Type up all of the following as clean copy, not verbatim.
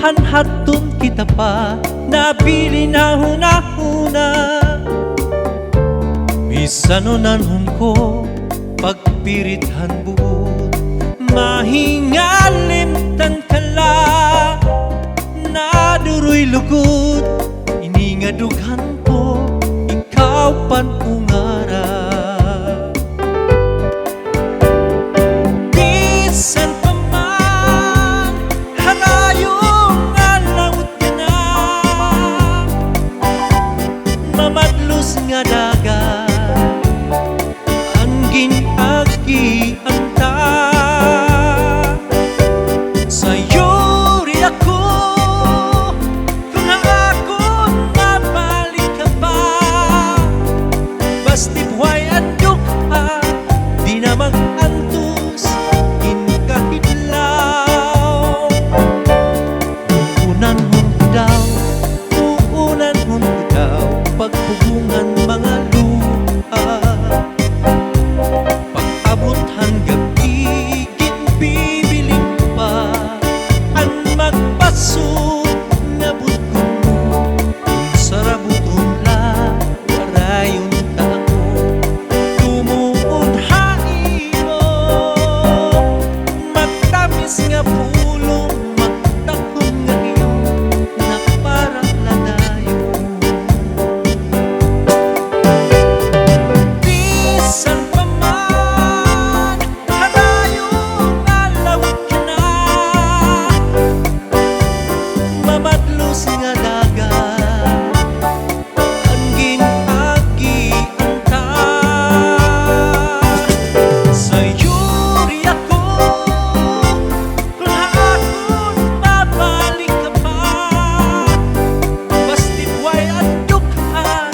Hanhatun kita pa, nabili na hunahuna. Misanunan ko, pagpirithan buot, mahingalim tan kala, naduroy lugod, iningadughan ko, ikaw pan ungara. Bisan pa man, harayong alawot ka na, mamadlos nga dagat, agi anta. Sa'yo rin ako, kung ako mabalik ka pa, basti buhay at dukha, di na mag-antos inkahidlaw. Uunan mo daw, uunan mo daw, pagpugungan mga luha. Pag-abuthan gabi, ginbibiling pa, ang magpasok na buto, sarabuton la, warayon tako, tumuon hain mo, matamis nga pulong, magtakong ngayon, na parang ladayo. Bisan pa man, harayong alawot ka na, mamadlos nga dagat, ang ginagi anta. Sa'yo rin ako, kung hakon mabalik ka pa, basti buhay at dukha,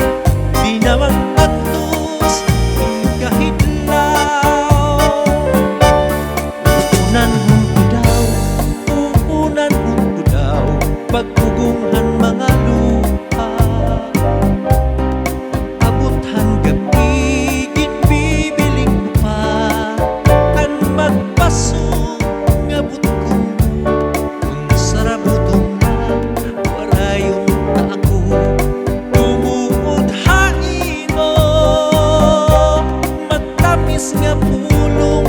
di naman atos inkahidlaw. Uunan mo daw, uunan mo daw, pagpugunghan mga luha. Pag-abuthan gabi, ginbibiling mo pa, ang magpasok nga butko, kung sarabutong na, warayon na ako, tumuod hain mo, matamis nga pulong,